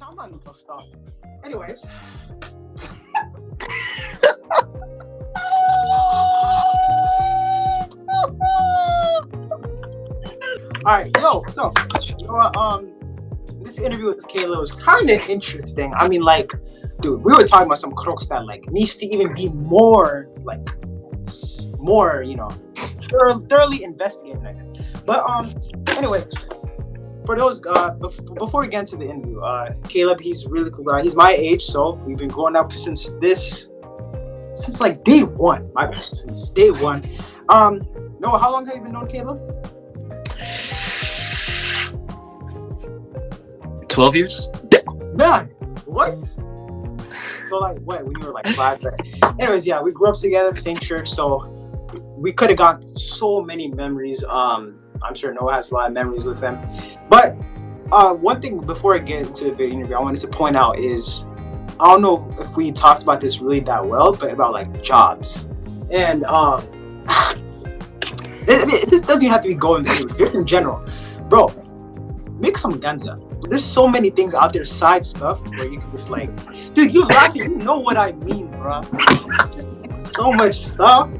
I'm not gonna stop. Anyways. All right, so you know what, this interview with Kayla was kind of interesting. I mean, like, dude, we were talking about some crooks that like needs to even be more, you know, thoroughly investigated. But anyways, for those before we get into the interview, Caleb, he's a really cool guy. He's my age, so we've been growing up since like day one. My bad, since day one. Noah, how long have you been known Caleb? 12 years? Man, what? So like, what? When you were like 5? But anyways, yeah, we grew up together, same church, so we could have gone through so many memories. I'm sure Noah has a lot of memories with them. But one thing before I get into the video interview, I wanted to point out is, I don't know if we talked about this really that well, but about like jobs. And it just doesn't have to be going through, just in general. Bro, make some ganza. There's so many things out there, side stuff, where you can just like, dude, you laughing, you know what I mean, bro. Just like, so much stuff.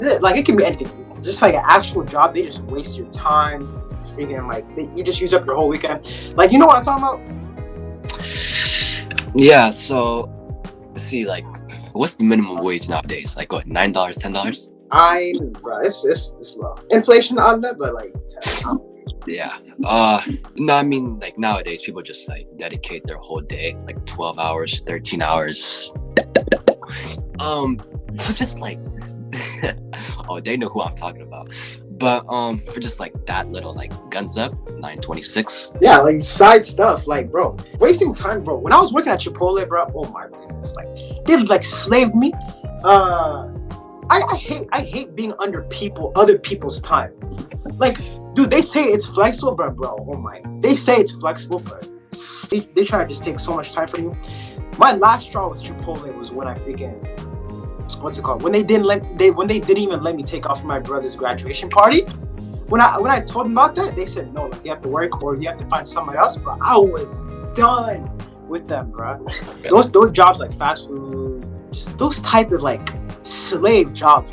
Like, it can be anything. Just like an actual job, they just waste your time. Freaking like, you just use up your whole weekend. Like, you know what I'm talking about? Yeah, so, see, like, what's the minimum wage nowadays? Like, what, $9, $10? Bro, it's low. Inflation on that, but like, 10. Yeah. No, I mean, like, nowadays, people just, like, dedicate their whole day, like, 12 hours, 13 hours. For just, like, oh, they know who I'm talking about. But, for just, like, that little, like, guns up, $9.26. Yeah, like, side stuff. Like, bro, wasting time, bro. When I was working at Chipotle, bro, oh, my goodness. Like, they, like, slaved me. I hate being under other people's time. Like, dude, they say it's flexible, but bro, oh my, they say it's flexible, but they try to just take so much time from you. My last straw with Chipotle was when I freaking, what's it called? When they didn't even let me take off for my brother's graduation party. When I told them about that, they said no, like, you have to work or you have to find somebody else, bro. I was done with them, bro. Those jobs like fast food, just those type of like slave jobs,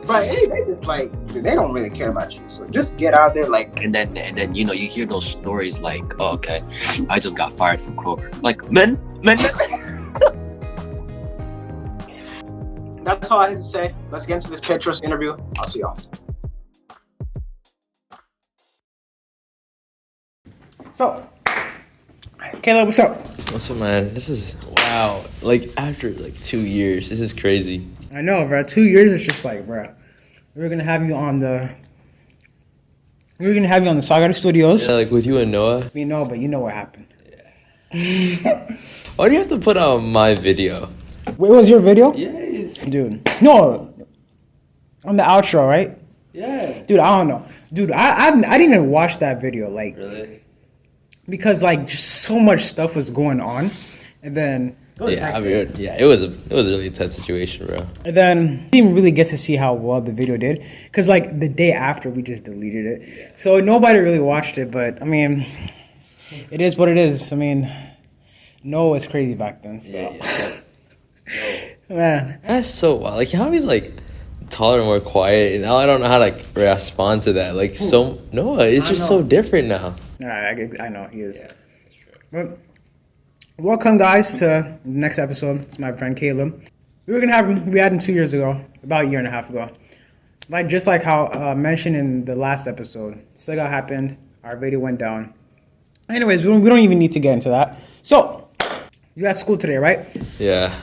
but anyway, it's like, dude, they don't really care about you, so just get out there, like. And then you know, you hear those stories like, oh, okay, I just got fired from Kroger. Like, men. That's all I had to say. Let's get into this Petros interview. I'll see y'all. So, Caleb, what's up? What's up, man? This is, wow. Like, after, like, 2 years, this is crazy. I know, bro. 2 years is just like, bro. We're gonna have you on the Saga Studios. Yeah, like with you and Noah. We know, but you know what happened. Yeah. Why do you have to put out my video? Wait, was your video? Yes. Dude. No. On the outro, right? Yeah. Dude, I don't know. Dude, I didn't even watch that video. Like, really? Because like just so much stuff was going on, and then it was a really intense situation, bro. And then I didn't really get to see how well the video did, because like the day after we just deleted it, so nobody really watched it. But I mean, it is what it is. I mean, Noah was crazy back then. So. Yeah. Man, that's so wild. Like, how he's like taller and more quiet, and now I don't know how to like respond to that. Like, so Noah is just so different now. I know he is. Yeah, that's true. But welcome, guys, to the next episode. It's my friend Caleb. We had him 2 years ago, about a year and a half ago. Just like how mentioned in the last episode, Siga happened. Our video went down. Anyways, we don't even need to get into that. So, you at school today, right? Yeah.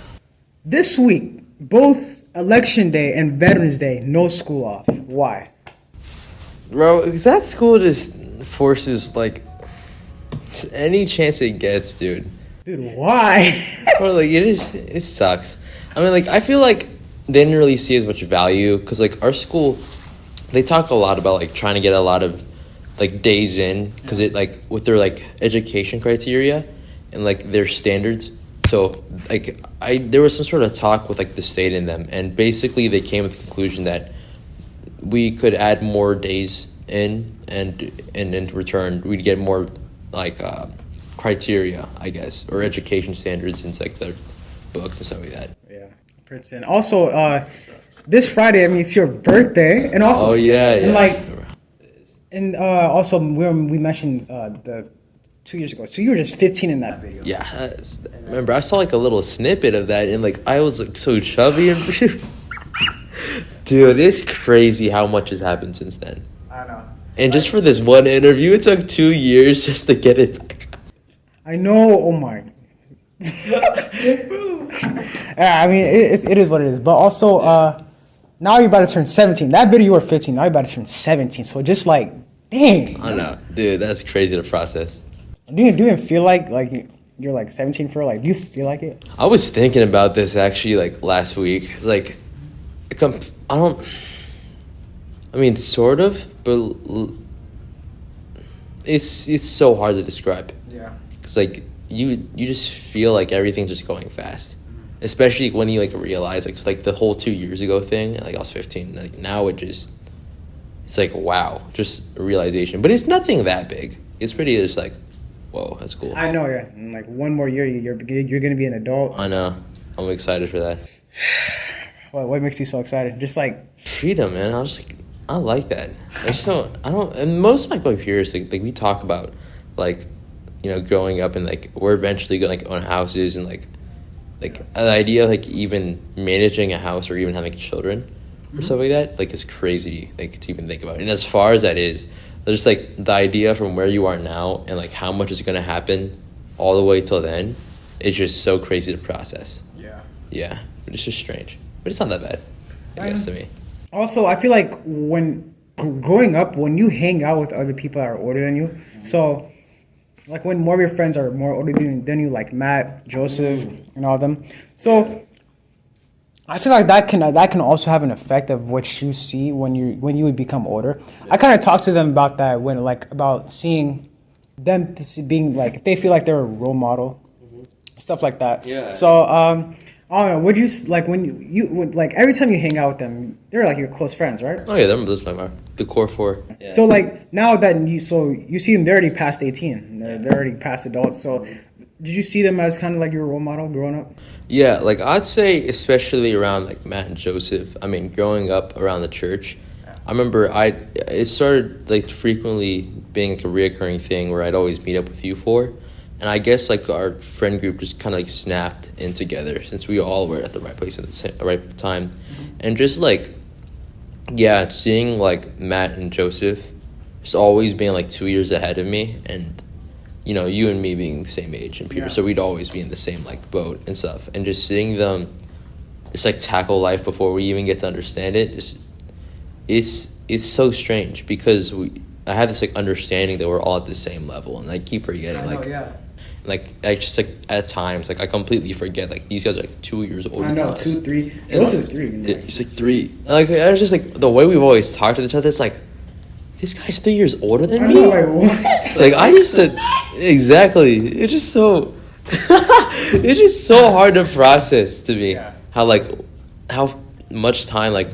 This week, both Election Day and Veterans Day, no school off. Why? Bro, because that school just forces, like, just any chance it gets, dude. Dude, why? Bro, like, it sucks. I mean, like, I feel like they didn't really see as much value, because, like, our school, they talk a lot about, like, trying to get a lot of, like, days in, because it, like, with their, like, education criteria and, like, their standards. So, like, there was some sort of talk with, like, the state in them, and basically they came with the conclusion that we could add more days in, and in return, we'd get more, like, criteria, I guess, or education standards into like their books and stuff like that. Yeah, Princeton. Also, this Friday, I mean, it's your birthday, and also, and like, and also we mentioned the 2 years ago. So you were just 15 in that video. Yeah, remember I saw like a little snippet of that, and like I was like so chubby and dude, it's crazy how much has happened since then. I know. And just for this one interview, it took 2 years just to get it back. I know. Oh my. Yeah, I mean, it is what it is. But also, now you're about to turn 17. That video you were 15. Now you're about to turn 17. So just like, dang. I know, dude. That's crazy to process. Do you feel like you're like 17 for like? Do you feel like it? I was thinking about this actually like last week. It's like, I mean, sort of, but it's so hard to describe. Yeah. Cause like you just feel like everything's just going fast, especially when you like realize like it's like the whole 2 years ago thing. Like I was 15. Like now it's like wow, just a realization. But it's nothing that big. It's pretty just like, whoa, that's cool. I know, yeah. In like one more year, you're gonna be an adult. I know. I'm excited for that. What makes you so excited? Just like Freedom, man. I like that. And most of my peers, like we talk about, like, you know, growing up and like we're eventually gonna like own houses and like the idea of like even managing a house or even having children or stuff like that, like, is crazy, like, to even think about. And as far as that is, there's like the idea from where you are now and like how much is gonna happen all the way till then, it's just so crazy to process. Yeah, but it's just strange, but it's not that bad, I guess, to me. Also, I feel like when growing up, when you hang out with other people that are older than you, so like when more of your friends are more older than you, like Matt, Joseph, and all of them, so I feel like that can also have an effect of what you see when you would become older. I kind of talked to them about that when about seeing them being like, if they feel like they're a role model, stuff like that. Yeah. So I don't know. Would you like when you like every time you hang out with them, they're like your close friends, right? Oh yeah, those are my the core four. Yeah. So like now that you see them, they're already past 18. They're already past adults. So did you see them as kind of like your role model growing up? Yeah, like I'd say especially around like Matt and Joseph. I mean, growing up around the church, I remember it started like frequently being like a reoccurring thing where I'd always meet up with you four. And I guess like our friend group just kind of like snapped in together since we all were at the right place at the right time. And just like, yeah, seeing like Matt and Joseph just always being like 2 years ahead of me, and you know, you and me being the same age and Peter, so we'd always be in the same like boat and stuff. And just seeing them just like tackle life before we even get to understand it, it's so strange because I have this like understanding that we're all at the same level, and I keep forgetting like I just like at times like I completely forget like these guys are like 2 years older than us. 2, 3. It was 3. It's like 3. And, like I was just like the way we've always talked to each other. It's like this guy's 3 years older than me. I know, like what? Like I used to exactly. It's just so it's just so hard to process to me how much time like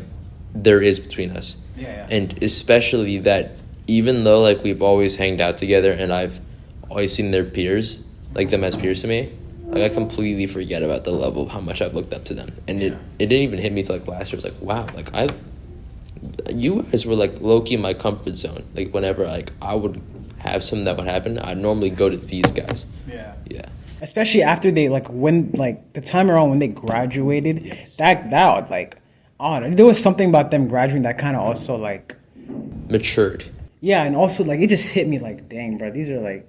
there is between us. And especially that even though like we've always hanged out together and I've always seen their peers, like them as peers to me, like I completely forget about the level of how much I've looked up to them. And it didn't even hit me till like last year. It was like, wow, like you guys were like low-key in my comfort zone. Like whenever like I would have something that would happen, I'd normally go to these guys. Yeah. Especially after they like when like the time around when they graduated, that like I don't know, there was something about them graduating that kind of also like matured. Yeah, and also like it just hit me like, dang, bro, these are like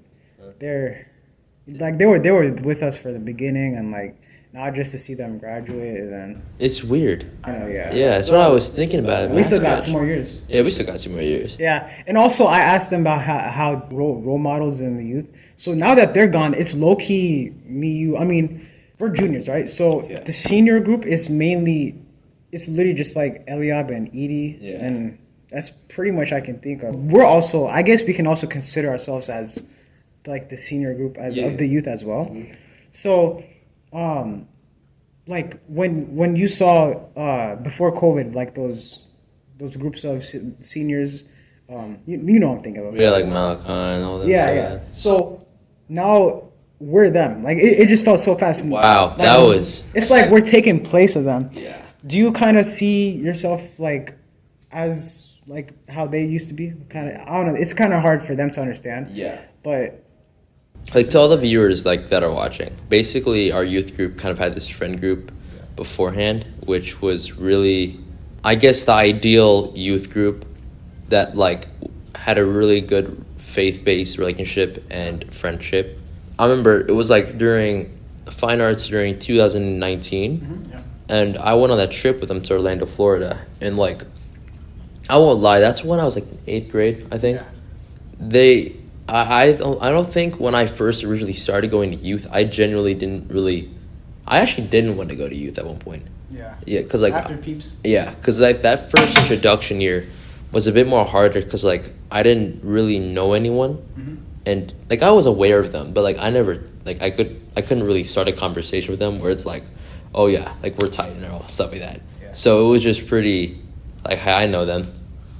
they were with us for the beginning, and like now just to see them graduate, and then it's weird. I know, yeah. Yeah, that's what I was thinking about. We still got 2 more years. Yeah, we still got 2 more years. Yeah, and also I asked them about how role models in the youth. So now that they're gone, it's low key me, you. I mean, we're juniors, right? So the senior group is it's literally just like Eliab and Edie, and that's pretty much I can think of. We're also, I guess we can also consider ourselves as like the senior group of the youth as well. Mm-hmm. So, like when you saw before COVID, like those groups of seniors, you know what I'm thinking about. Yeah, like Malachi and all that. Yeah. So now we're them. Like it just felt so fast. Wow, Like, that was. It's like we're taking place of them. Yeah. Do you kind of see yourself like as like how they used to be? Kind of, I don't know. It's kind of hard for them to understand. Yeah. But Like to all the viewers like that are watching, basically our youth group kind of had this friend group beforehand, which was really, I guess, the ideal youth group that like had a really good faith-based relationship and friendship. I remember it was like during fine arts during 2019, and I went on that trip with them to Orlando, Florida, and like I won't lie, that's when I was like in 8th grade, I think. They I don't think when I first originally started going to youth, I actually didn't want to go to youth at one point. Yeah. Yeah, because like After peeps. yeah, because like that first introduction year was a bit more harder because like I didn't really know anyone, and like I was aware of them, but like I never like I couldn't really start a conversation with them where it's like, oh yeah, like we're tight and all stuff like that. Yeah. So it was just pretty like I know them,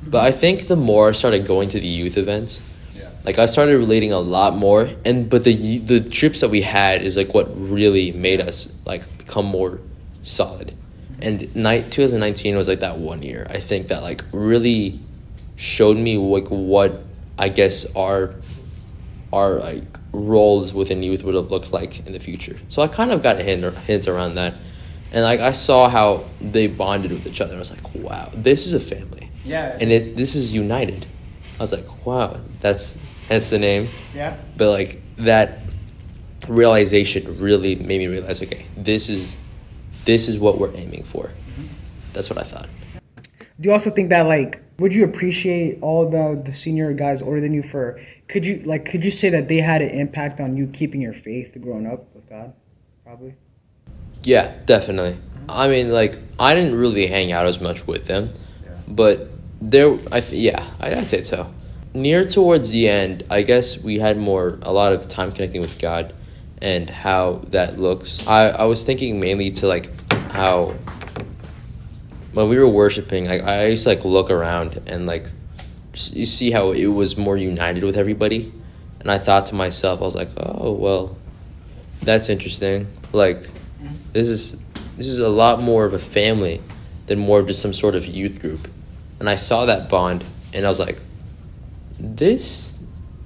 but I think the more I started going to the youth events, like I started relating a lot more, but the trips that we had is like what really made us like become more solid. And 2019 was like that one year I think that like really showed me like what I guess our like roles within youth would have looked like in the future. So I kind of got a hint around that, and like I saw how they bonded with each other. I was like, wow, this is a family. Yeah. And this is united. I was like, wow, that's the name. Yeah. But like that realization really made me realize, okay, this is what we're aiming for. That's what I thought. do you also think that like would you appreciate all the senior guys older than you for could you say that they had an impact on you keeping your faith growing up with God? Probably. Yeah, definitely. I mean, like I didn't really hang out as much with them, but I'd say so. Near towards the end, I guess we had a lot of time connecting with God and how that looks. I was thinking mainly to like how when we were worshiping, I used to like look around and like you see how it was more united with everybody, and I thought to myself, I was like, oh well, that's interesting. Like this is a lot more of a family than more of just some sort of youth group, and I saw that bond, and I was like, this,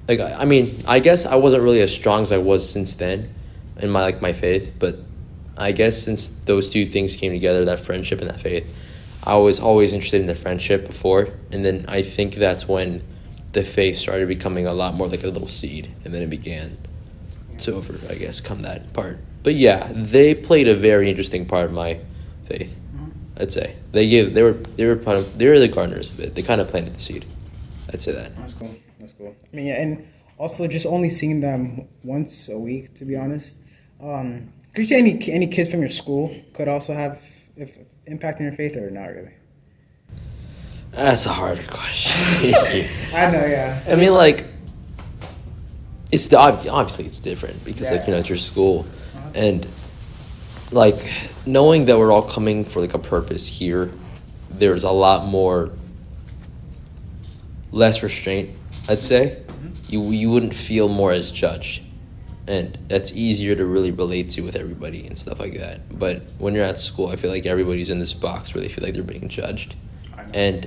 like I mean, I guess I wasn't really as strong as I was since then in my faith, but I guess since those two things came together, that friendship and that faith, I was always interested in the friendship before, and then I think that's when the faith started becoming a lot more like a little seed, and then it began to come that part. But yeah, they played a very interesting part of my faith. I'd say they were the gardeners of it. They kind of planted the seed. I'd say that. That's cool. I mean, yeah, and also just only seeing them once a week, to be honest. Could you say any kids from your school could also have impact on your faith, or not really? That's a harder question. I know, yeah. I mean, like, obviously it's different because like it's your school, and like knowing that we're all coming for like a purpose here, there's a lot more less restraint, I'd say. You wouldn't feel more as judged, and that's easier to really relate to with everybody and stuff like that. But when you're at school, I feel like everybody's in this box where they feel like they're being judged, and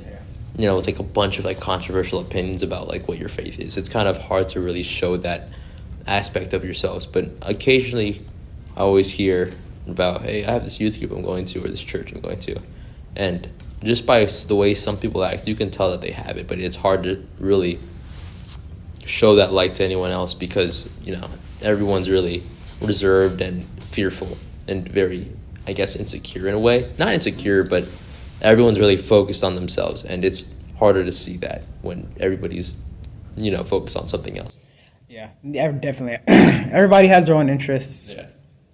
with like a bunch of like controversial opinions about like what your faith is, it's kind of hard to really show that aspect of yourselves. But occasionally I always hear about, hey, I have this youth group I'm going to, or this church I'm going to, and just by the way some people act, you can tell that they have it, but it's hard to really show that light to anyone else because, everyone's really reserved and fearful and very, I guess, insecure in a way. Not insecure, but everyone's really focused on themselves, and it's harder to see that when everybody's, focused on something else. Yeah, definitely. Everybody has their own interests. Yeah.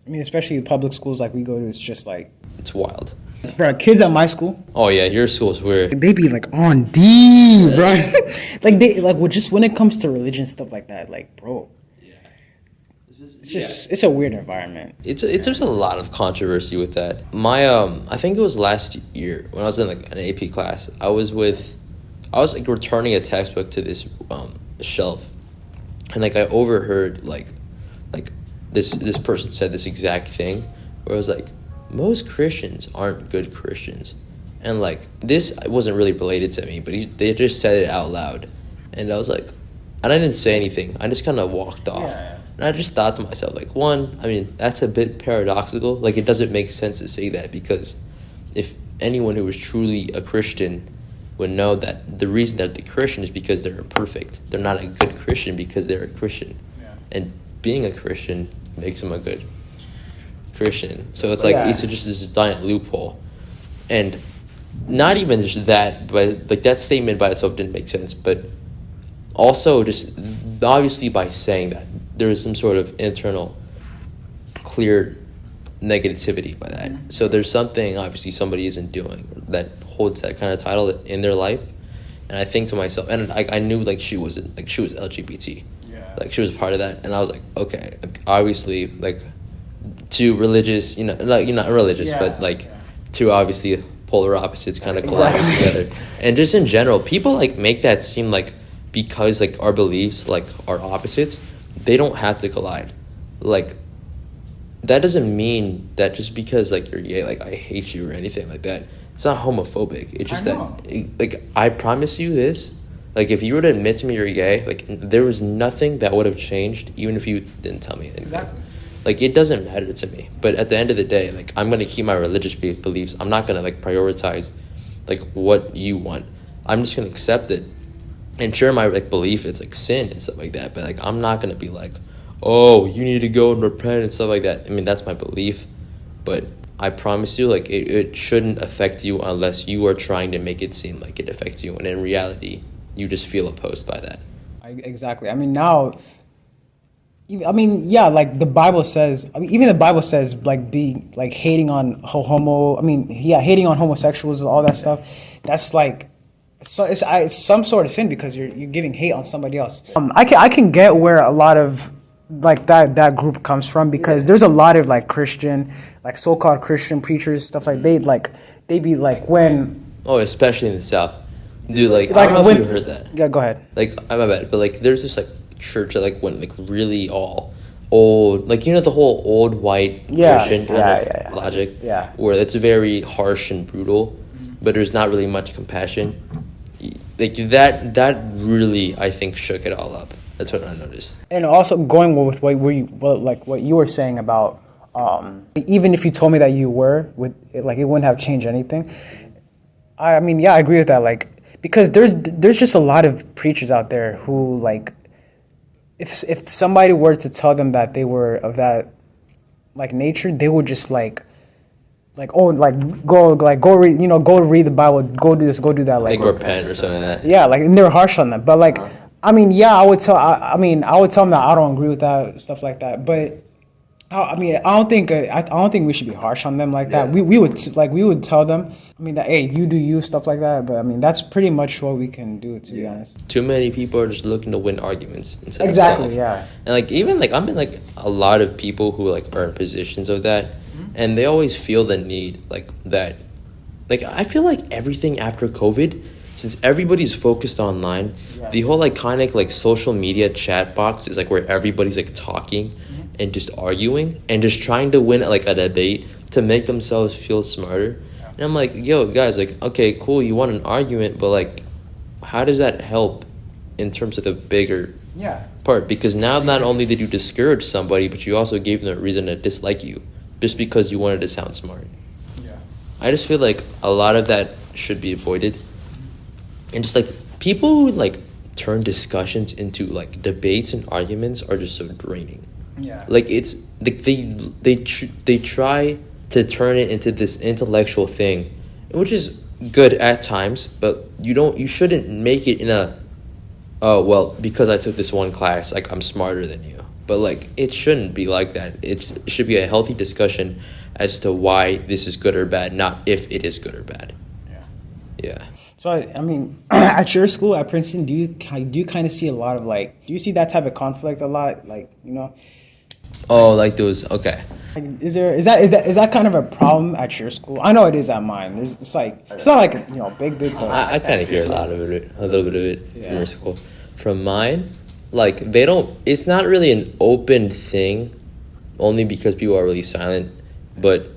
I mean, especially public schools like we go to, it's just like... It's wild. Bro, kids at my school... Oh, yeah, your school's weird. They be, like, on D, bro. Just when it comes to religion, stuff like that, like, bro... It's a weird environment. There's a lot of controversy with that. I think it was last year when I was in like an AP class. I was like returning a textbook to this shelf, and like I overheard like this person said this exact thing, where it was like, most Christians aren't good Christians, and like this wasn't really related to me, but they just said it out loud, and I was like, and I didn't say anything. I just kind of walked off, and I just thought to myself, like, one, I mean, that's a bit paradoxical. Like, it doesn't make sense to say that, because if anyone who is truly a Christian would know that the reason that they're Christian is because they're imperfect. They're not a good Christian because they're a Christian. Yeah. And being a Christian makes them a good Christian. So it's like, it's just this giant loophole. And not even just that, but like that statement by itself didn't make sense. But also just obviously by saying that, there is some sort of internal clear negativity by that. So there's something obviously somebody isn't doing that holds that kind of title in their life. And I think to myself, and I knew like she was LGBT, like she was part of that, and I was like, okay, obviously like two religious, like you're not religious, but like two obviously polar opposites kind of colliding together. And just in general, people like make that seem like because like our beliefs like are opposites, they don't have to collide. Like, that doesn't mean that just because like you're gay, like I hate you or anything like that. It's not homophobic. It's just that, like, I promise you this, like if you were to admit to me you're gay, like there was nothing that would have changed even if you didn't tell me anything. Exactly. Like, it doesn't matter to me. But at the end of the day, like, I'm gonna keep my religious beliefs. I'm not gonna like prioritize like what you want. I'm just gonna accept it and share my like belief. It's like sin and stuff like that. But like, I'm not gonna be like, oh, you need to go and repent and stuff like that. I mean, that's my belief, but I promise you, like, it shouldn't affect you unless you are trying to make it seem like it affects you, and in reality, you just feel opposed by that. Exactly. I mean, now, like the Bible says, even the Bible says, like, be like hating on hating on homosexuals and all that stuff. That's like, it's some sort of sin because you're giving hate on somebody else. I can get where a lot of like that group comes from, because there's a lot of like Christian, like so-called Christian preachers, stuff like they be like, when especially in the South, dude, like I don't know if you heard that. Yeah, go ahead. Like, I'm a bad, but like there's this like church that like went like really all old, like the whole old white Christian kind of logic, where it's very harsh and brutal, but there's not really much compassion. Like that really, I think, shook it all up. That's what I noticed. And also going with what you were saying about even if you told me that you were it wouldn't have changed anything. I mean, I agree with that. Like, because there's just a lot of preachers out there who, like, if somebody were to tell them that they were of that like nature, they would just go read the Bible, go do this, go do that, like repent or something like that. Yeah, like, and they're harsh on that, but like. I mean, I would tell them that I don't agree with that, stuff like that. But I don't think we should be harsh on them like that. We would tell them, I mean, that, hey, you do you, stuff like that. But I mean, that's pretty much what we can do, to be honest. Too many people are just looking to win arguments instead of self. And like, even like I'm in like a lot of people who like are in positions of that, and they always feel the need like that. Like, I feel like everything after COVID, since everybody's focused online, the whole iconic like social media chat box is like where everybody's like talking and just arguing and just trying to win like a debate to make themselves feel smarter. And I'm like, yo, guys, like, okay, cool, you want an argument, but like, how does that help in terms of the bigger part? Because now not only did you discourage somebody, but you also gave them a reason to dislike you just because you wanted to sound smart. I just feel like a lot of that should be avoided. And just like people who like turn discussions into like debates and arguments are just so draining. Like, it's like they try to turn it into this intellectual thing, which is good at times, but you shouldn't make it in a, oh well, because I took this one class, like I'm smarter than you. But like, it shouldn't be like that. It should be a healthy discussion as to why this is good or bad, not if it is good or bad. Yeah. So, I mean, at your school, at Princeton, do you kind of see a lot of, like, do you see that type of conflict a lot? Like, Oh, like those, okay. Like, is that kind of a problem at your school? I know it is at mine. It's not like, big, but I kind of hear a little bit of it from your school. From mine, like, it's not really an open thing only because people are really silent. But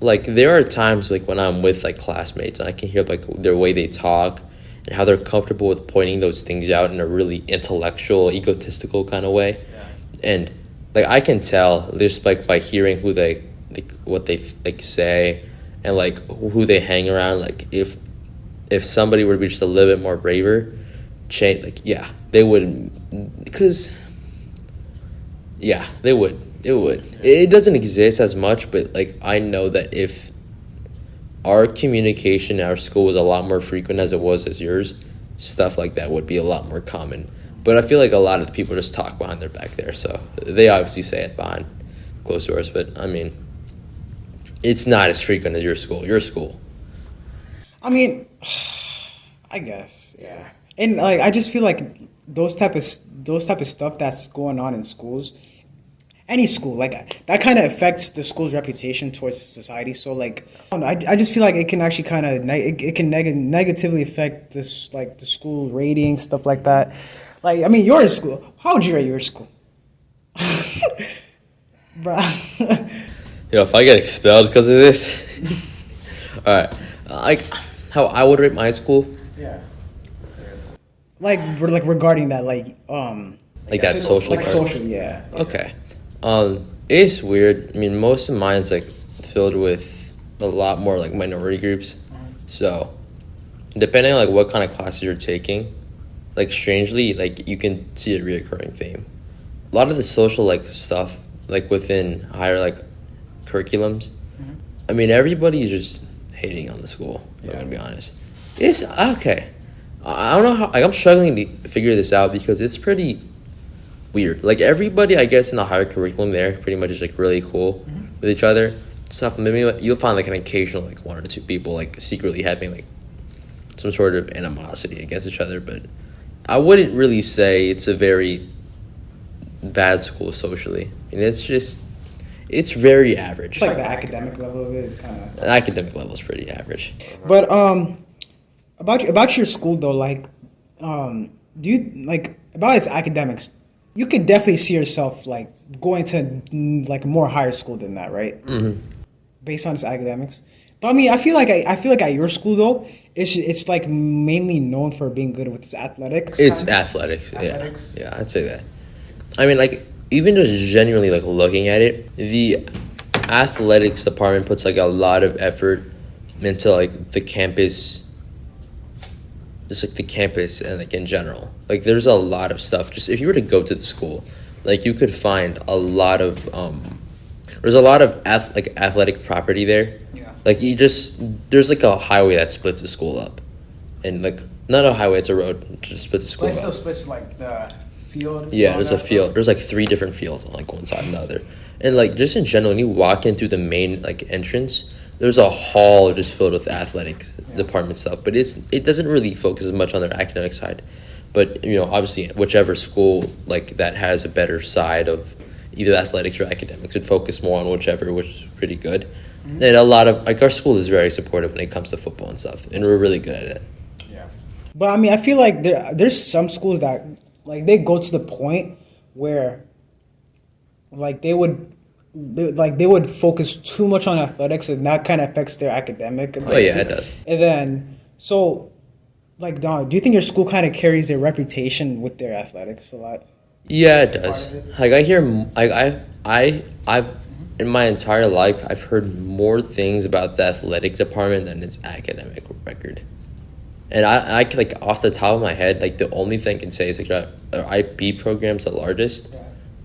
like there are times like when I'm with like classmates and I can hear like their way they talk and how they're comfortable with pointing those things out in a really intellectual, egotistical kind of way. And like I can tell just like by hearing who they like what they like say and like who they hang around. Like if somebody were to be just a little bit more braver, change like they would, because they would. It would. It doesn't exist as much, but like I know that if our communication in our school was a lot more frequent as it was as yours, stuff like that would be a lot more common. But I feel like a lot of the people just talk behind their back there, so they obviously say it behind closed doors. But I mean, it's not as frequent as your school. Your school. I mean, I guess, yeah. And like I just feel like those type of stuff that's going on in schools, any school, like that kind of affects the school's reputation towards society. So like I just feel like it can actually kind of it can negatively affect this, like the school rating, stuff like that. Like I mean, your school, how would you rate your school? Bruh. Yo, if I get expelled because of this, all right, like how I would rate my school. Yeah. Like regarding that, like that social like part. social, yeah. Okay. It's weird. I mean, most of mine's like filled with a lot more like minority groups. So, depending on like what kind of classes you're taking, like strangely, like you can see a reoccurring theme. A lot of the social like stuff, like within higher like curriculums. I mean, everybody's just hating on the school. I'm gonna be honest. It's okay. I don't know how. Like, I'm struggling to figure this out because it's pretty weird. Like everybody, I guess, in the higher curriculum there pretty much is like really cool with each other. Stuff. Maybe you'll find like an occasional like one or two people like secretly having like some sort of animosity against each other, but I wouldn't really say it's a very bad school socially. I mean, it's very average. It's like the academic level of it is kind of. The academic level is pretty average. But about your school though, like do you like about its academics? You could definitely see yourself like going to like more higher school than that, right? Mm-hmm. Based on its academics. But I mean, I feel like at your school though, it's like mainly known for being good with its athletics. It's athletics. Yeah, I'd say that. I mean, like even just genuinely like looking at it, the athletics department puts like a lot of effort into like the campus. Just like the campus and like in general, like there's a lot of stuff. Just if you were to go to the school, like you could find a lot of there's a lot of athletic property there. Yeah. Like there's like a highway that splits the school up, and like not a highway, it's a road that just splits the school But it up. still splits like the field. Yeah, there's a field. There's like 3 different fields on like one side and the other, and like just in general, when you walk in through the main like entrance, there's a hall just filled with athletic department stuff, but it doesn't really focus as much on their academic side. But you know, obviously, whichever school like that has a better side of either athletics or academics would focus more on whichever, which is pretty good. Mm-hmm. And a lot of like our school is very supportive when it comes to football and stuff, and we're really good at it. Yeah, but I mean, I feel like there's some schools that like they go to the point where like they would focus too much on athletics, and that kind of affects their academic ability. Oh yeah, it does. And then so like Don, do you think your school kind of carries their reputation with their athletics a lot? Yeah, it does. Like I hear, like I've in my entire life I've heard more things about the athletic department than its academic record. And I like off the top of my head, like the only thing I can say is like our IB program's the largest,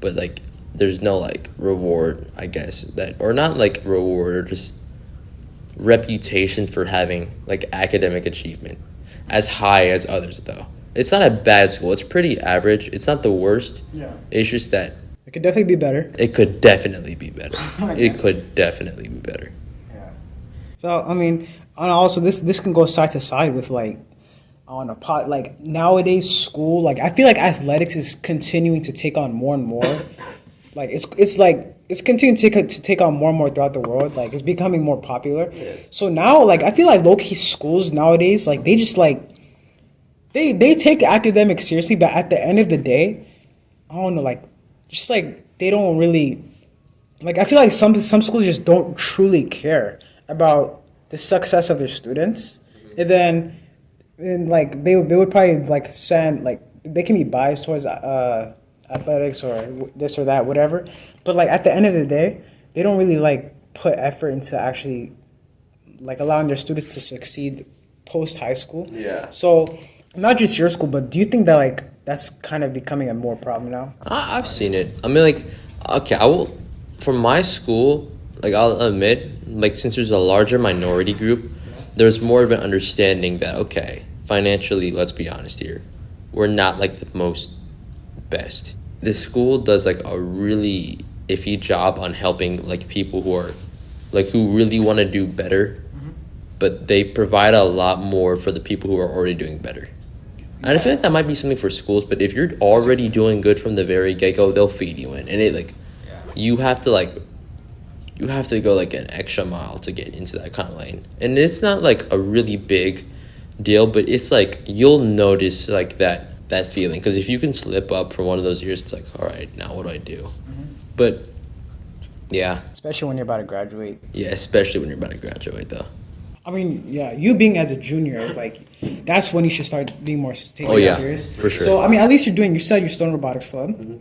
but like there's no like reward, I guess, that, or not like reward, or just reputation for having like academic achievement as high as others though. It's not a bad school. It's pretty average. It's not the worst. Yeah. It's just that it could definitely be better. It could definitely be better. It could definitely be better. Yeah. So I mean, and also this can go side to side with like on a pot like nowadays school, like I feel like athletics is continuing to take on more and more. Like it's continuing to take on more and more throughout the world. Like it's becoming more popular. Yeah. So now like I feel like low key schools nowadays, like they just like they take academics seriously, but at the end of the day, I don't know, like just like they don't really like I feel like some schools just don't truly care about the success of their students, and then and like they would probably like send like they can be biased towards athletics or this or that whatever, but like at the end of the day they don't really like put effort into actually like allowing their students to succeed post high school. Yeah. So not just your school, but do you think that like that's kind of becoming a more problem now? I've seen it. I mean, like, okay, I will. From my school, like, I'll admit, like, since there's a larger minority group, there's more of an understanding that, okay, financially, let's be honest here, we're not like the most best. This school does like a really iffy job on helping like people who are like who really want to do better, but they provide a lot more for the people who are already doing better. And I feel like that might be something for schools, but if you're already doing good from the very get-go, they'll feed you in. And it like you have to go like an extra mile to get into that kind of lane. And it's not like a really big deal, but it's like you'll notice like that feeling, because if you can slip up for one of those years, it's like, all right, now what do I do? But yeah, Especially when you're about to graduate. yeah, especially when you're about to graduate though. I mean, yeah, you being as a junior, like that's when you should start being more taking Oh, yeah, serious. for sure. So I mean, at least you said you're still in robotics club,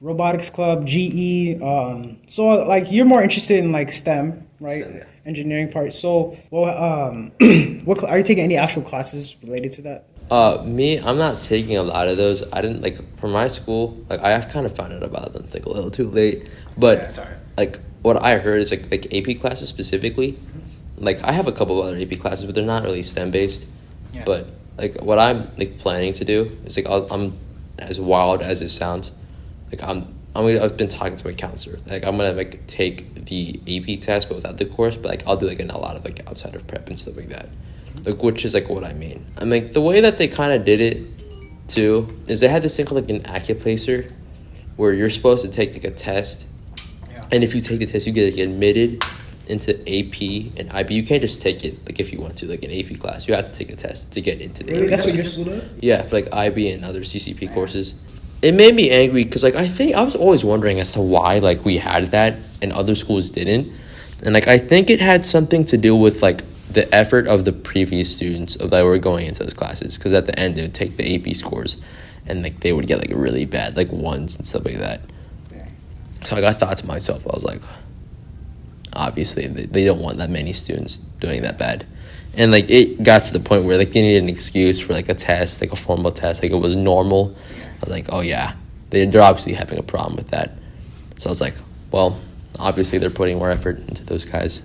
robotics club, GE. So like you're more interested in like STEM, right? STEM, yeah. Engineering part. So well, are you taking any actual classes related to that? Me, I'm not taking a lot of those. I didn't like for my school. Like I have kind of found out about them like a little too late. But Yeah, sorry. like what I heard is like AP classes specifically. Like I have a couple of other AP classes, but they're not really STEM based. Yeah. But like what I'm like planning to do is like I'm as wild as it sounds. Like I've been talking to my counselor. Like I'm gonna like take the AP test, but without the course. But like I'll do like a lot of like outside of prep and stuff like that. Like which is like what I mean. I mean like, the way that they kind of did it too is they had this thing called like an Accuplacer, where you're supposed to take like a test, and if you take the test, you get like admitted into AP and IB. You can't just take it like if you want to like an AP class. You have to take a test to get into the Really, AP that's what class. your school does? Yeah, for like IB and other CCP courses. It made me angry because like I was always wondering as to why like we had that and other schools didn't, and like I think it had something to do with like the effort of the previous students that were going into those classes, because at the end they would take the AP scores and like they would get like really bad like ones and stuff like that. So like I thought to myself, I was like, obviously they don't want that many students doing that bad. And like it got to the point where like they needed an excuse for like a test, like a formal test, like it was normal. I was like, oh yeah, they're obviously having a problem with that. So I was like, well, obviously they're putting more effort into those guys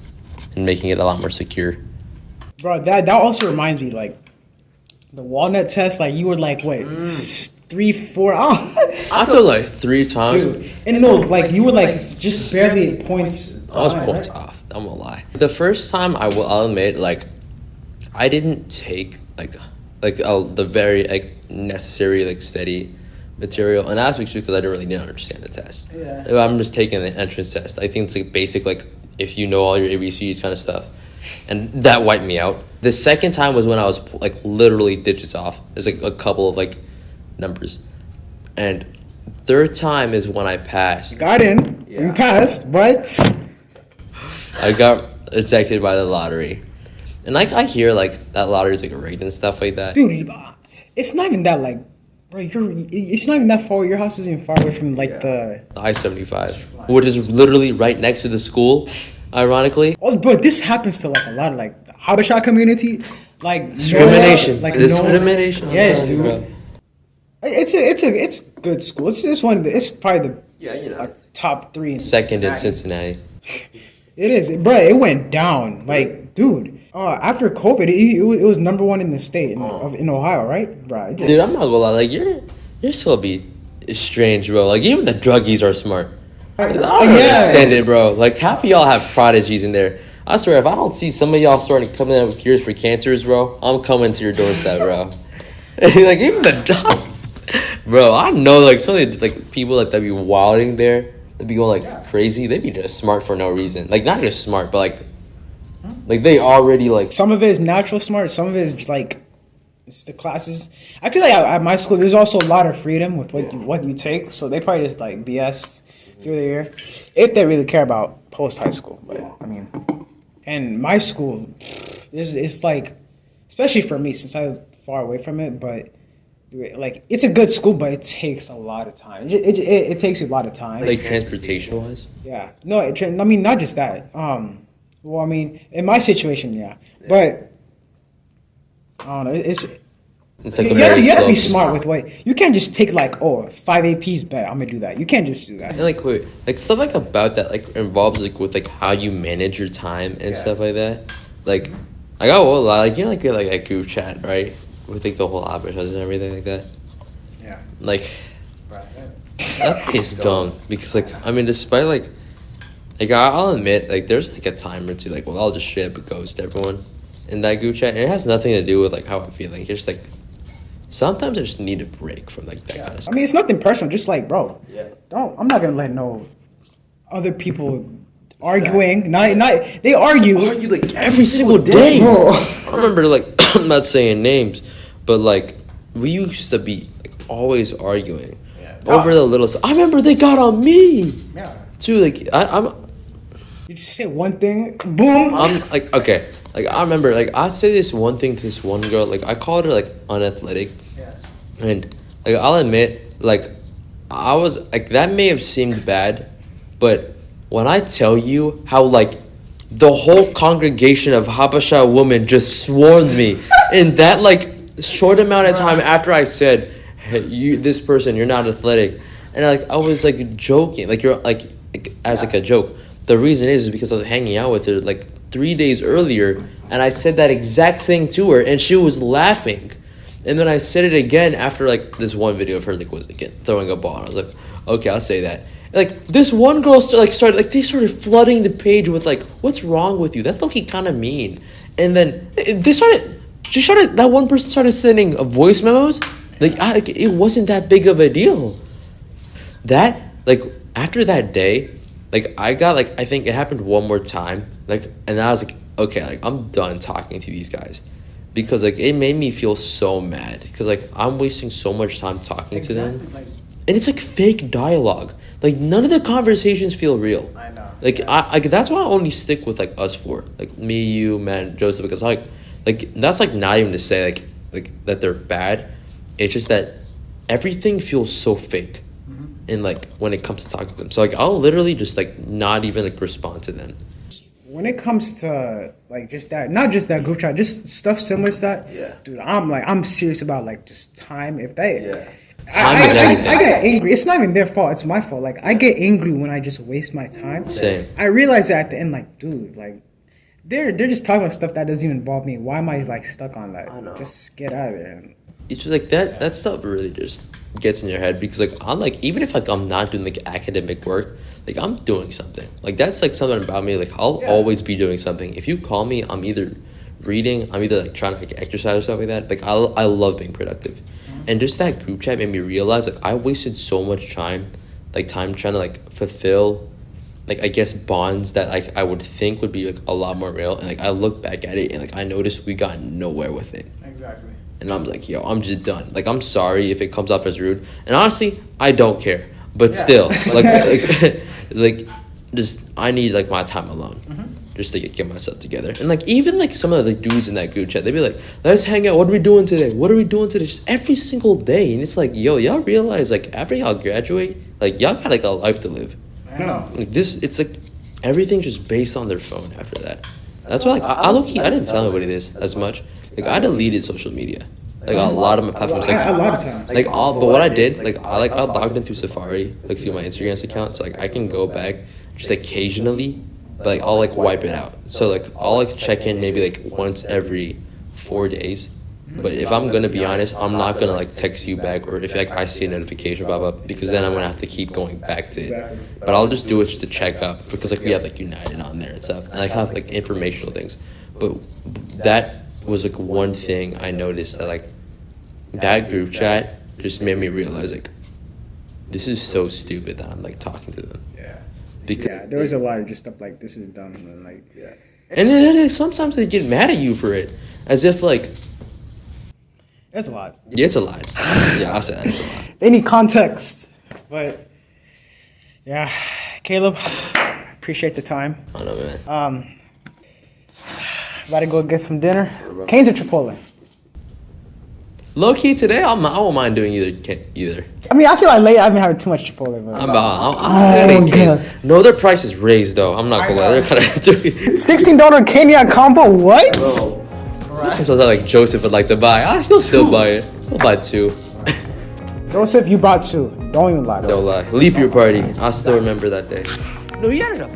and making it a lot more secure. Bro, that also reminds me, like, the walnut test, like, you were, like, what, 3, 4, I took like 3 times. Dude, and no, like, you were, like, just barely 8 points. I was on, points right? off. I'm gonna lie. The first time I'll admit, like, I didn't take the very like necessary like steady material, and that's actually because I didn't understand the test. Yeah. I'm just taking the entrance test. I think it's like basic, like if you know all your ABCs kind of stuff, and that wiped me out. The second time was when I was like literally digits off. There's like a couple of like numbers, and third time is when I passed. Got in. Yeah. You passed, but I got ejected by the lottery. And like I hear like that lottery is like rigged and stuff like that. dude, it's not even that like, bro. It's not even that far. Your house isn't far away from like the. I-75, which is literally right next to the school, ironically. Oh, bro, this happens to like a lot of like the Habesha community, like Discrimination. Like Discrimination. Yes, Bro. dude. It's good school. It's just one of the. It's probably the like, top 3 in Second in Cincinnati. It is, bro. It went down, like, dude. After COVID, it was number 1 in the state in Ohio, right, bro? Dude, I'm not gonna lie. Like you're still be strange, bro. Like even the druggies are smart. I don't understand it, bro. Like half of y'all have prodigies in there. I swear, if I don't see some of y'all starting coming out with cures for cancers, bro, I'm coming to your doorstep, bro. Like even the drugs, bro. I know like some of the like people like that be wilding there. They be going like crazy. They be just smart for no reason. Like not just smart, but like they already like. Some of it is natural smart. Some of it is like it's the classes. I feel like at my school, there's also a lot of freedom with what you take. So they probably just like BS through the year, if they really care about post high school. But I mean, and my school, it's like, especially for me since I'm far away from it, but like it's a good school, but it takes a lot of time. It takes you a lot of time. Like transportation wise. Yeah. No, I mean not just that. Well, I mean in my situation, yeah, but I don't know. It's like you have to be smart with what you can't just take like 5 APs. Bet I'm gonna do that. You can't just do that. And like wait, like stuff like about that like involves like with like how you manage your time and stuff like that. Like I got a lot like you know like get like a group chat right with like the whole advertising and everything like that. Yeah. Like that is dumb because like I mean despite like I'll admit like there's like a time or two like well I'll just straight up ghost everyone in that group chat and it has nothing to do with like how I'm feeling. It's just like sometimes I just need a break from like that kind of stuff. I mean, it's nothing personal. Just like, bro, Yeah. I'm not gonna let no other people arguing. Not they argue like every single day. I remember like I'm not saying names, but like we used to be like always arguing over the little stuff. I remember they got on me. Yeah. Too like I'm You just say one thing, boom. I'm like okay. Like I remember like I say this one thing to this one girl. Like I called her like unathletic. Yeah. And like I'll admit, like I was like that may have seemed bad, but when I tell you how like the whole congregation of Habasha women just swarmed me in that like short amount of time after I said, hey, this person, you're not athletic, and like I was like joking, like you're like as like a joke. The reason is because I was hanging out with her like 3 days earlier, and I said that exact thing to her, and she was laughing. And then I said it again after like this one video of her like was again throwing a ball. And I was like, okay, I'll say that. And, like this one girl they started flooding the page with like, what's wrong with you? That's looking kind of mean. And then that one person started sending voice memos. Like it wasn't that big of a deal. That like after that day, like I got like I think it happened one more time. Like and I was like, okay, like I'm done talking to these guys. Because like it made me feel so mad because like I'm wasting so much time talking to them, and it's like fake dialogue. Like none of the conversations feel real. I know. Like I that's why I only stick with like us four, like me, you, man, Joseph, because like that's like not even to say like that they're bad. It's just that everything feels so fake, and like when it comes to talking to them. So like I'll literally just like not even like respond to them. When it comes to like just that, not just that group chat, just stuff similar to that, dude, I'm serious about like just time. If they, Time is everything. I get angry. It's not even their fault. It's my fault. Like I get angry when I just waste my time. Same. I realize that at the end, like, dude, like they're just talking about stuff that doesn't even involve me. Why am I like stuck on that? I know. Just get out of there. It's just like that stuff really just gets in your head because like I'm like even if like I'm not doing like academic work, like I'm doing something. Like that's like something about me. Like I'll always be doing something. If you call me, I'm either reading, I'm either like trying to like exercise or stuff like that. Like I love being productive. And just that group chat made me realize like I wasted so much time trying to like fulfill like I guess bonds that like I would think would be like a lot more real. And like I look back at it and like I noticed we got nowhere with it. Exactly. And I'm like, yo, I'm just done. Like, I'm sorry if it comes off as rude. And honestly, I don't care. But still, like, just, I need, like, my time alone. Just to get myself together. And, like, even, like, some of the dudes in that group chat, they'd be like, let's hang out. What are we doing today? What are we doing today? Just every single day. And it's like, yo, y'all realize, like, after y'all graduate, like, y'all got, like, a life to live. I know. Like, it's, like, everything's just based on their phone after that. That's why, like, I low-key, I didn't tell anybody this as much. Like I deleted social media, like a lot of my platforms. Like a lot of times. Like all, but what I did, like I logged in through Safari, like through my Instagram's account, so like I can go back just occasionally, but like I'll like wipe it out. So like I'll like check in maybe like once every 4 days. But if I'm gonna be honest, I'm not gonna like text you back or if like I see a notification pop up because then I'm gonna have to keep going back to it. But I'll just do it just to check up because like we have like United on there and stuff, and I have like informational things. But that was like one thing I noticed that like that group chat just made me realize like this is so stupid that I'm like talking to them. Yeah. Because there was a lot of just stuff like this is dumb and like and then sometimes they get mad at you for it as if like that's a lot. yeah, it's a lot. Yeah, I'll say that it's a lot. They need context, but Yeah, Caleb, appreciate the time. I don't know, man. About to go get some dinner. Cane's or Chipotle? Low key today, I won't mind doing either. I mean, I feel like lately I've been having too much Chipotle. But I'm gonna God. No, their price is raised though. I'm not gonna lie. They're kind of $16 Kenya combo. What? Sometimes I like Joseph would like to buy. He'll still buy it. He'll buy 2. Joseph, you bought 2. Don't even lie. Don't lie. Leap year party. I still remember that day. No, he added up.